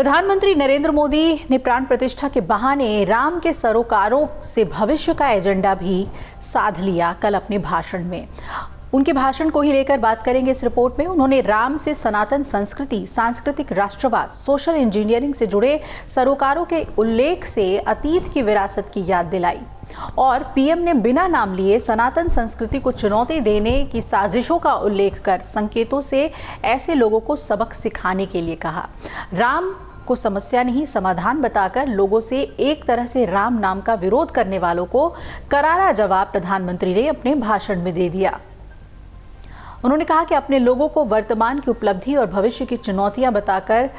प्रधानमंत्री नरेंद्र मोदी ने प्राण प्रतिष्ठा के बहाने राम के सरोकारों से भविष्य का एजेंडा भी साध लिया। कल अपने भाषण में उनके भाषण को ही लेकर बात करेंगे इस रिपोर्ट में। उन्होंने राम से सनातन संस्कृति, सांस्कृतिक राष्ट्रवाद, सोशल इंजीनियरिंग से जुड़े सरोकारों के उल्लेख से अतीत की विरासत की याद दिलाई और पीएम ने बिना नाम लिए सनातन संस्कृति को चुनौती देने की साजिशों का उल्लेख कर संकेतों से ऐसे लोगों को सबक सिखाने के लिए कहा। राम को समस्या नहीं समाधान बताकर लोगों से एक तरह से राम नाम का विरोध करने वालों को करारा जवाब प्रधानमंत्री ने अपने भाषण में दे दिया। उन्होंने कहा कि अपने लोगों को वर्तमान की उपलब्धि और भविष्य की चुनौतियां बताकर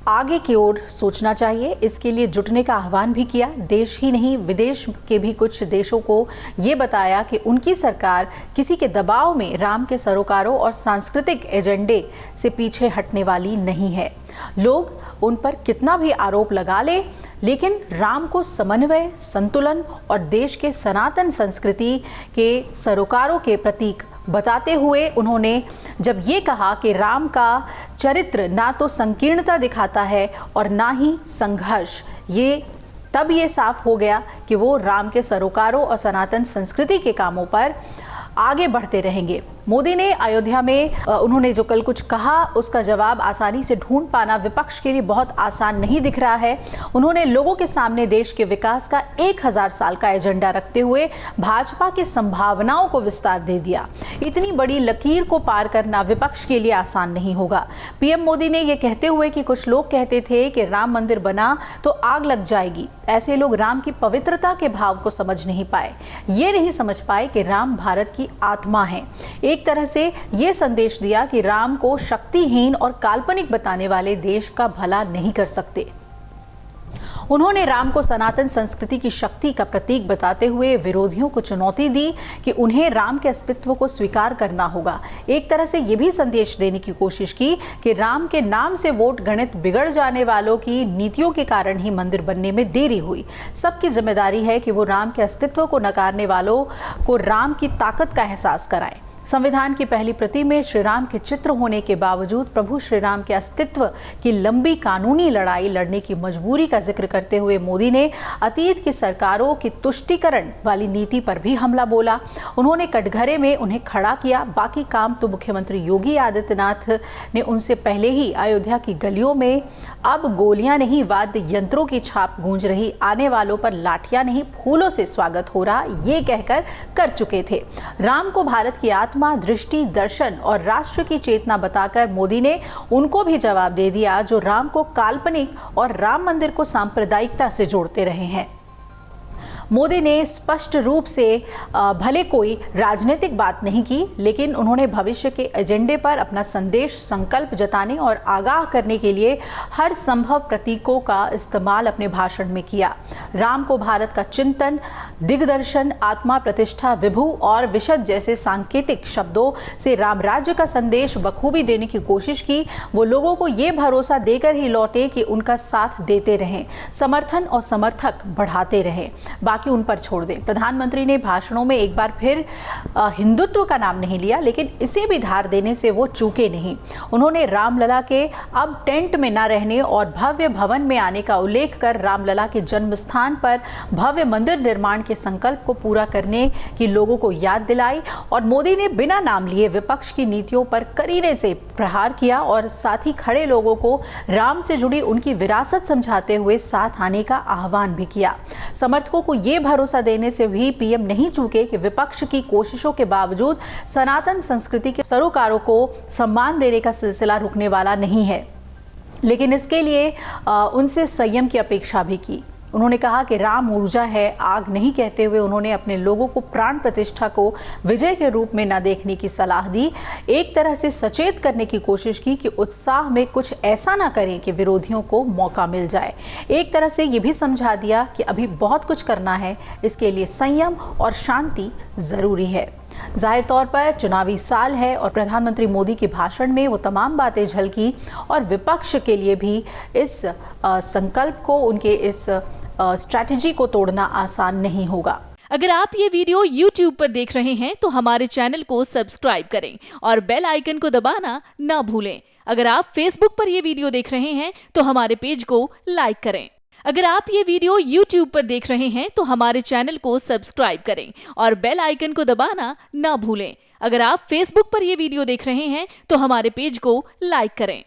आगे की ओर सोचना चाहिए। इसके लिए जुटने का आह्वान भी किया। देश ही नहीं विदेश के भी कुछ देशों को ये बताया कि उनकी सरकार किसी के दबाव में राम के सरोकारों और सांस्कृतिक एजेंडे से पीछे हटने वाली नहीं है। लोग उन पर कितना भी आरोप लगा ले, लेकिन राम को समन्वय, संतुलन और देश के सनातन संस्कृति के सरोकारों के प्रतीक बताते हुए उन्होंने जब ये कहा कि राम का चरित्र ना तो संकीर्णता दिखाता है और ना ही संघर्ष, तब ये साफ हो गया कि वो राम के सरोकारों और सनातन संस्कृति के कामों पर आगे बढ़ते रहेंगे। मोदी ने अयोध्या में उन्होंने जो कल कुछ कहा उसका जवाब आसानी से ढूंढ पाना विपक्ष के लिए बहुत आसान नहीं दिख रहा है। उन्होंने लोगों के सामने देश के विकास का 1000 साल का एजेंडा रखते हुए भाजपा की संभावनाओं को विस्तार दे दिया। इतनी बड़ी लकीर को पार करना विपक्ष के लिए आसान नहीं होगा। पीएम मोदी ने यह कहते हुए कि कुछ लोग कहते थे कि राम मंदिर बना तो आग लग जाएगी, ऐसे लोग राम की पवित्रता के भाव को समझ नहीं पाए। ये नहीं समझ पाए कि राम भारत की आत्मा है। एक तरह से यह संदेश दिया कि राम को शक्तिहीन और काल्पनिक बताने वाले देश का भला नहीं कर सकते। उन्होंने राम को सनातन संस्कृति की शक्ति का प्रतीक बताते हुए विरोधियों को चुनौती दी कि उन्हें राम के अस्तित्व को स्वीकार करना होगा। एक तरह से यह भी संदेश देने की कोशिश की कि राम के नाम से वोट गणित बिगड़ जाने वालों की नीतियों के कारण ही मंदिर बनने में देरी हुई। सबकी जिम्मेदारी है कि वो राम के अस्तित्व को नकारने वालों को राम की ताकत का एहसास कराएं। संविधान की पहली प्रति में श्री राम के चित्र होने के बावजूद प्रभु श्री राम के अस्तित्व की लंबी कानूनी लड़ाई लड़ने की मजबूरी का जिक्र करते हुए मोदी ने अतीत की सरकारों की तुष्टीकरण वाली नीति पर भी हमला बोला। उन्होंने कटघरे में उन्हें खड़ा किया। बाकी काम तो मुख्यमंत्री योगी आदित्यनाथ ने उनसे पहले ही अयोध्या की गलियों में अब गोलियां नहीं वाद्य यंत्रों की छाप गूंज रही, आने वालों पर लाठियां नहीं फूलों से स्वागत हो रहा, ये कहकर कर चुके थे। राम को भारत की आत्मा, दृष्टि, दर्शन और राष्ट्र की चेतना बताकर मोदी ने उनको भी जवाब दे दिया जो राम को काल्पनिक और राम मंदिर को सांप्रदायिकता से जोड़ते रहे हैं। मोदी ने स्पष्ट रूप से भले कोई राजनीतिक बात नहीं की, लेकिन उन्होंने भविष्य के एजेंडे पर अपना संदेश, संकल्प जताने और आगाह करने के लिए हर संभव प्रतीकों का इस्तेमाल अपने भाषण में किया। राम को भारत का चिंतन, दिग्दर्शन, आत्मा, प्रतिष्ठा, विभु और विशद जैसे सांकेतिक शब्दों से राम राज्य का संदेश बखूबी देने की कोशिश की। वो लोगों को ये भरोसा देकर ही लौटे कि उनका साथ देते रहें, समर्थन और समर्थक बढ़ाते रहें, बाकी उन पर छोड़ दें। प्रधानमंत्री ने भाषणों में एक बार फिर हिंदुत्व का नाम नहीं लिया, लेकिन इसे भी धार देने से वो चूके नहीं। उन्होंने रामलला के अब टेंट में न रहने और भव्य भवन में आने का उल्लेख कर रामलला के जन्म स्थान पर भव्य मंदिर निर्माण के संकल्प को पूरा करने की लोगों को याद दिलाई। और मोदी ने बिना नाम लिए विपक्ष की नीतियों पर करीने से प्रहार किया और साथ ही खड़े लोगों को राम से जुड़ी उनकी विरासत समझाते हुए साथ आने का आह्वान भी किया। समर्थकों को ये भरोसा देने से भी पीएम नहीं चूके कि विपक्ष की कोशिशों के बावजूद सनातन संस्कृति के सरोकारों को सम्मान देने का सिलसिला रुकने वाला नहीं है, लेकिन इसके लिए उनसे संयम की अपेक्षा भी की। उन्होंने कहा कि राम ऊर्जा है, आग नहीं कहते हुए उन्होंने अपने लोगों को प्राण प्रतिष्ठा को विजय के रूप में न देखने की सलाह दी। एक तरह से सचेत करने की कोशिश की कि उत्साह में कुछ ऐसा ना करें कि विरोधियों को मौका मिल जाए। एक तरह से ये भी समझा दिया कि अभी बहुत कुछ करना है, इसके लिए संयम और शांति ज़रूरी है। जाहिर तौर पर चुनावी साल है और प्रधानमंत्री मोदी के भाषण में वो तमाम बातें झलकी और विपक्ष के लिए भी इस संकल्प को, उनके इस स्ट्रैटेजी को तोड़ना आसान नहीं होगा। अगर आप ये वीडियो YouTube पर देख रहे हैं तो हमारे चैनल को सब्सक्राइब करें और बेल आइकन को दबाना ना भूलें। अगर आप फेसबुक पर यह वीडियो देख रहे हैं तो हमारे पेज को लाइक करें। अगर आप ये वीडियो YouTube पर देख रहे हैं तो हमारे चैनल को सब्सक्राइब करें और बेल आइकन को दबाना ना भूलें। अगर आप फेसबुक पर यह वीडियो देख रहे हैं तो हमारे पेज को लाइक करें।